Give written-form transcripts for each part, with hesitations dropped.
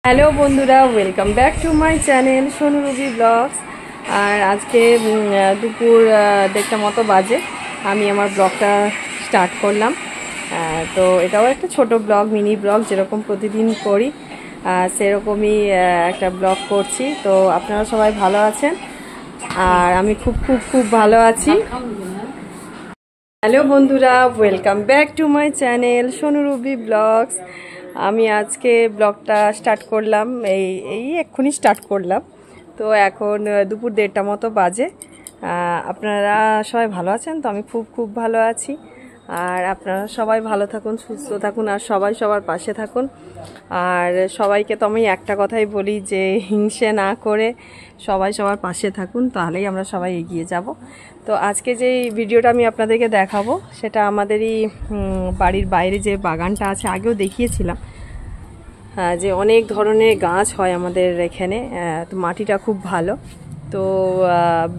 Hello বন্ধুরা, welcome back to my channel Sonu Ruby vlogs. আর আজকে দুপুর 1:30 মতো বাজে আমি আমার ব্লগটা স্টার্ট করলাম। তো এটাও একটা ছোট ব্লগ, মিনি ব্লগ, যেরকম প্রতিদিন করি সেরকমই একটা ব্লগ করছি। তো আপনারা সবাই ভালো আছেন আর আমি খুব খুব খুব ভালো আছি। হ্যালো বন্ধুরা, welcome back to my channel Sonu Ruby blogs. আমি আজকে ব্লগটা স্টার্ট করলাম, এই এক্ষুনি স্টার্ট করলাম। তো এখন দুপুর 1:30 মতো বাজে। আপনারা সবাই ভালো আছেন? তো আমি খুব খুব ভালো আছি। আর আপনারা সবাই ভালো থাকুন, সুস্থ থাকুন আর সবাই সবার পাশে থাকুন। আর সবাইকে তো আমি একটা কথাই বলি যে হিংসে না করে সবাই সবার পাশে থাকুন, তাহলেই আমরা সবাই এগিয়ে যাব। তো আজকে যে ভিডিওটা আমি আপনাদেরকে দেখাবো সেটা আমাদেরই বাড়ির বাইরে যে বাগানটা আছে, আগেও দেখিয়েছিলাম যে অনেক ধরনের গাছ হয় আমাদের এখানে। তো মাটিটা খুব ভালো। তো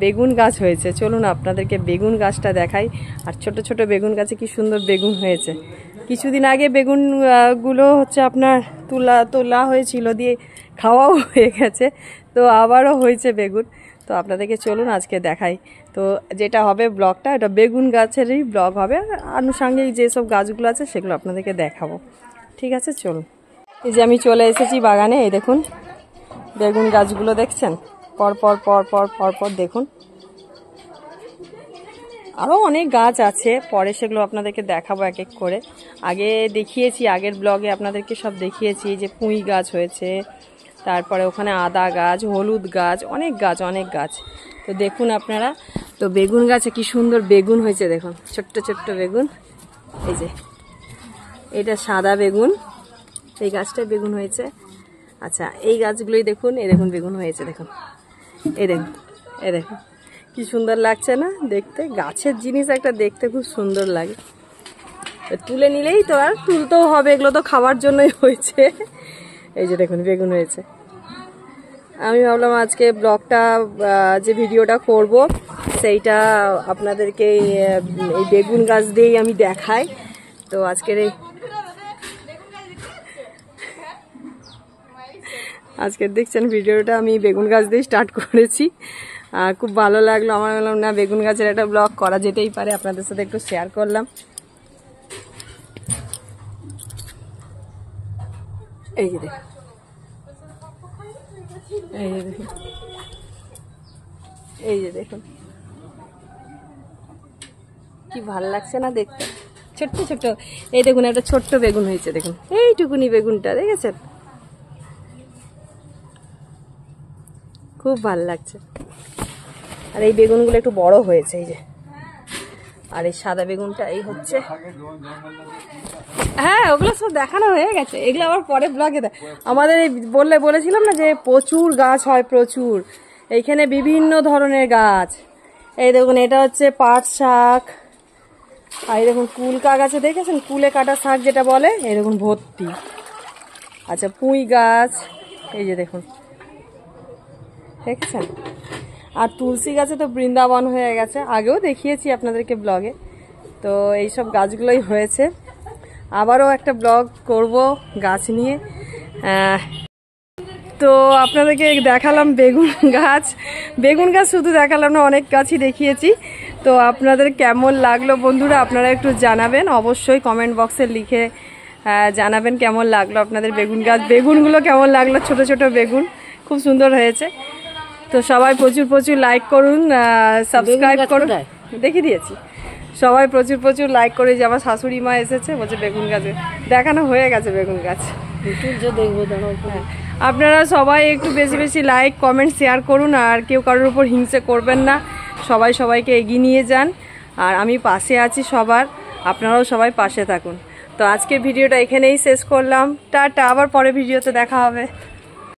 বেগুন গাছ হয়েছে, চলুন আপনাদেরকে বেগুন গাছটা দেখাই। আর ছোট ছোট বেগুন গাছে কি সুন্দর বেগুন হয়েছে। কিছুদিন আগে বেগুনগুলো হচ্ছে আপনার তোলা হয়েছিল, দিয়ে খাওয়াও হয়ে গেছে। তো আবারও হয়েছে বেগুন। তো আপনাদেরকে চলুন আজকে দেখাই। তো যেটা হবে ব্লগটা, এটা বেগুন গাছেরই ব্লগ হবে। আনুষঙ্গিক যেসব গাছগুলো আছে সেগুলো আপনাদেরকে দেখাবো। ঠিক আছে, চলুন। এই যে আমি চলে এসেছি বাগানে। এই দেখুন বেগুন গাছগুলো দেখছেন, পর পর পর পর পর পর দেখুন। আরও অনেক গাছ আছে, পরে সেগুলো আপনাদেরকে দেখাবো এক এক করে। আগে দেখিয়েছি, আগের ব্লগে আপনাদেরকে সব দেখিয়েছি যে পুঁই গাছ হয়েছে, তারপরে ওখানে আদা গাছ, হলুদ গাছ, অনেক গাছ। তো দেখুন আপনারা, তো বেগুন গাছে কি সুন্দর বেগুন হয়েছে দেখুন, ছোট্ট ছোট্ট বেগুন। এই যে এটা সাদা বেগুন, এই গাছটায় বেগুন হয়েছে। আচ্ছা, এই গাছগুলোই দেখুন, এই দেখুন বেগুন হয়েছে দেখুন, এই দেখুন কি সুন্দর লাগছে না দেখতে? গাছের জিনিস একটা দেখতে খুব সুন্দর লাগে। তুলে নিলেই তো, আর তুলতেও হবে, এগুলো তো খাওয়ার জন্যই হয়েছে। এই যে দেখুন বেগুন হয়েছে। আমি ভাবলাম আজকে ব্লগটা, যে ভিডিওটা করব সেইটা আপনাদেরকে এই বেগুন গাছ দিয়েই আমি দেখাই। তো আজকে দেখছেন ভিডিওটা আমি বেগুন গাছ দিয়ে স্টার্ট করেছি। খুব ভালো লাগলো আমার, বললাম না বেগুন গাছের একটা ব্লগ করা যেতেই পারে, আপনাদের সাথে একটু শেয়ার করলাম। এই যে দেখুন, এই যে দেখুন কি ভালো লাগছে না দেখতে? ছোট্ট ছোট্ট, এই দেখুন একটা ছোট্ট বেগুন হয়েছে দেখুন, এইটুকুনি বেগুনটা দেখেছেন? খুব ভালো লাগছে। আর এই বেগুনগুলো একটু বড় হয়েছে, এই যে। আর এই সাদা বেগুনটা এই হচ্ছে, হ্যাঁ ওগুলো সব দেখানো হয়ে গেছে, এগুলো আবার পরে ব্লগে আমাদের এই বলেছিলাম না যে প্রচুর গাছ হয়, প্রচুর। এইখানে বিভিন্ন ধরনের গাছ। এই দেখুন এটা হচ্ছে পাট শাক, আর এই দেখুন কুলকা গাছে দেখেছেন, কুলে কাটা শাক যেটা বলে, এই দেখুন ভর্তি। আচ্ছা, পুঁই গাছ, এই যে দেখুন দেখেছেন। আর তুলসী গাছে তো বৃন্দাবন হয়ে গেছে, আগেও দেখিয়েছি আপনাদেরকে ব্লগে। তো এইসব গাছগুলোই হয়েছে। আবারও একটা ব্লগ করব গাছ নিয়ে। তো আপনাদেরকে দেখালাম বেগুন গাছ শুধু দেখালাম না, অনেক গাছই দেখিয়েছি। তো আপনাদের কেমন লাগলো বন্ধুরা, আপনারা একটু জানাবেন অবশ্যই, কমেন্ট বক্সে লিখে জানাবেন কেমন লাগলো আপনাদের বেগুনগুলো কেমন লাগলো। ছোট ছোট বেগুন খুব সুন্দর হয়েছে। তো সবাই প্রচুর প্রচুর লাইক করুন, সাবস্ক্রাইব করুন। দেখিয়ে দিয়েছি, সবাই প্রচুর প্রচুর লাইক করে। যে আমার শাশুড়ি মা এসেছে, বলছে বেগুন গাছে দেখানো হয়ে গেছে বেগুন গাছ, হ্যাঁ। আপনারা সবাই একটু বেশি বেশি লাইক কমেন্ট শেয়ার করুন, আর কেউ কারোর উপর হিংসে করবেন না, সবাই সবাইকে এগিয়ে নিয়ে যান। আর আমি পাশে আছি সবার, আপনারাও সবাই পাশে থাকুন। তো আজকের ভিডিওটা এখানেই শেষ করলাম, টাটা, আবার পরে ভিডিওতে দেখা হবে।